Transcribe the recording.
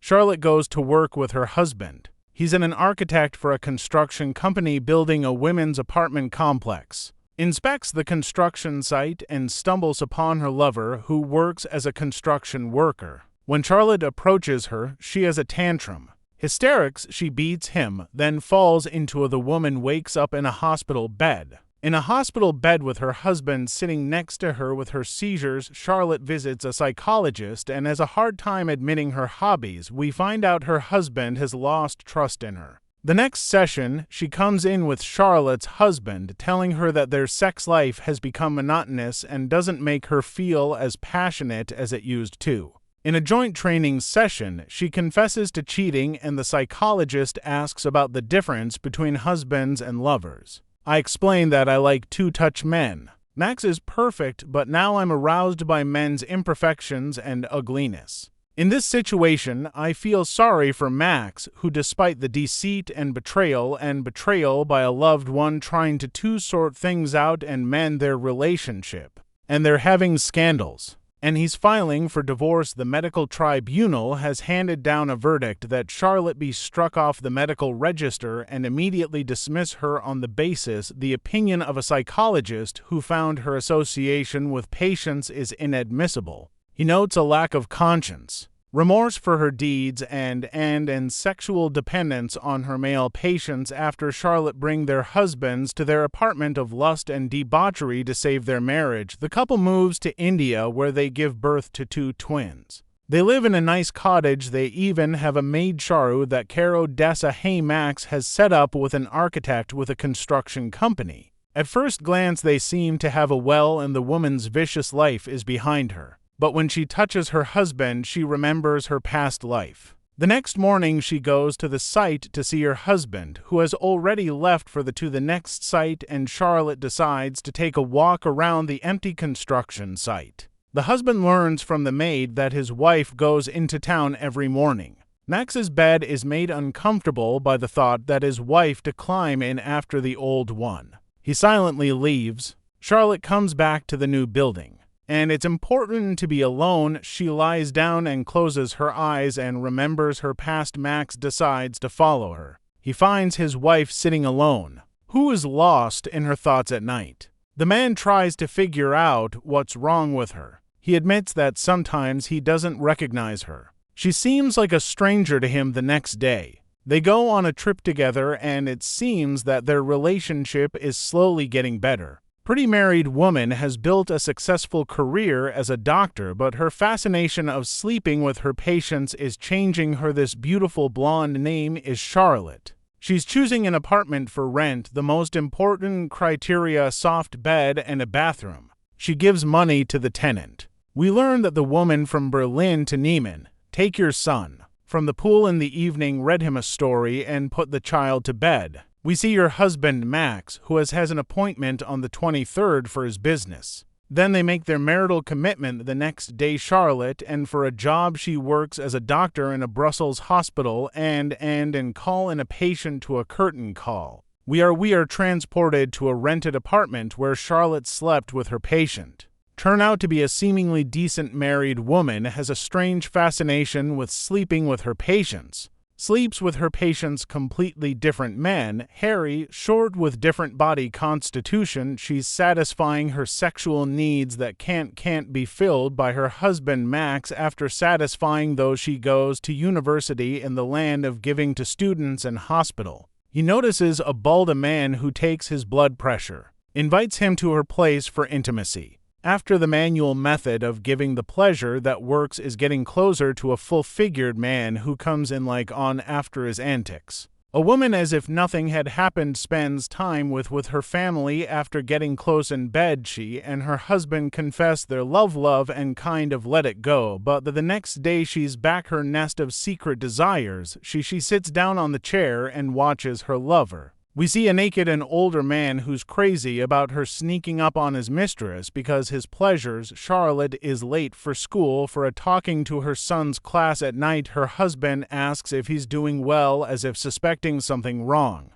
Charlotte goes to work with her husband. He's an architect for a construction company building a women's apartment complex. Inspects the construction site and stumbles upon her lover, who works as a construction worker. When Charlotte approaches her, she has a tantrum. Hysterics, she beats him, then falls into the woman wakes up in a hospital bed. In a hospital bed with her husband sitting next to her with her seizures, Charlotte visits a psychologist and has a hard time admitting her hobbies. We find out her husband has lost trust in her. The next session, she comes in with Charlotte's husband, telling her that their sex life has become monotonous and doesn't make her feel as passionate as it used to. In a joint training session, she confesses to cheating and the psychologist asks about the difference between husbands and lovers. I explain that I like two-touch men. Max is perfect, but now I'm aroused by men's imperfections and ugliness. In this situation, I feel sorry for Max, who despite the deceit and betrayal by a loved one trying to sort things out and mend their relationship, and they're having scandals. And he's filing for divorce. The medical tribunal has handed down a verdict that Charlotte be struck off the medical register and immediately dismiss her on the basis the opinion of a psychologist who found her association with patients is inadmissible. He notes a lack of conscience, remorse for her deeds, and sexual dependence on her male patients after Charlotte bring their husbands to their apartment of lust and debauchery to save their marriage. The couple moves to India, where they give birth to 2 twins. They live in a nice cottage. They even have a maid Charu that Caro Dessa Hey Max has set up with an architect with a construction company. At first glance they seem to have a well and the woman's vicious life is behind her. But when she touches her husband, she remembers her past life. The next morning, she goes to the site to see her husband, who has already left for the next site, and Charlotte decides to take a walk around the empty construction site. The husband learns from the maid that his wife goes into town every morning. Max's bed is made uncomfortable by the thought that his wife to climb in after the old one. He silently leaves. Charlotte comes back to the new building. And it's important to be alone. She lies down and closes her eyes and remembers her past. Max decides to follow her. He finds his wife sitting alone, who is lost in her thoughts at night. The man tries to figure out what's wrong with her. He admits that sometimes he doesn't recognize her. She seems like a stranger to him the next day. They go on a trip together and it seems that their relationship is slowly getting better. Pretty married woman has built a successful career as a doctor, but her fascination of sleeping with her patients is changing her. This beautiful blonde name is Charlotte. She's choosing an apartment for rent. The most important criteria: soft bed and a bathroom. She gives money to the tenant. We learn that the woman from Berlin to Neiman, take your son from the pool in the evening, read him a story, and put the child to bed. We see her husband, Max, who has an appointment on the 23rd for his business. Then they make their marital commitment the next day. Charlotte, and for a job she works as a doctor in a Brussels hospital and call in a patient to a curtain call. We are transported to a rented apartment where Charlotte slept with her patient. Turn out to be a seemingly decent married woman, has a strange fascination with sleeping with her patients. Sleeps with her patients, completely different men, hairy, short, with different body constitution. She's satisfying her sexual needs that can't be filled by her husband Max. After satisfying those, she goes to university in the land of giving to students and hospital. He notices a bald man who takes his blood pressure, invites him to her place for intimacy. After the manual method of giving the pleasure that works is getting closer to a full-figured man who comes in on after his antics. A woman, as if nothing had happened, spends time with her family. After getting close in bed, she and her husband confess their love and kind of let it go, but the next day she's back her nest of secret desires. She sits down on the chair and watches her lover. We see a naked and older man who's crazy about her sneaking up on his mistress because his pleasures. Charlotte is late for school for a talking to her son's class at night. Her husband asks if he's doing well, as if suspecting something wrong.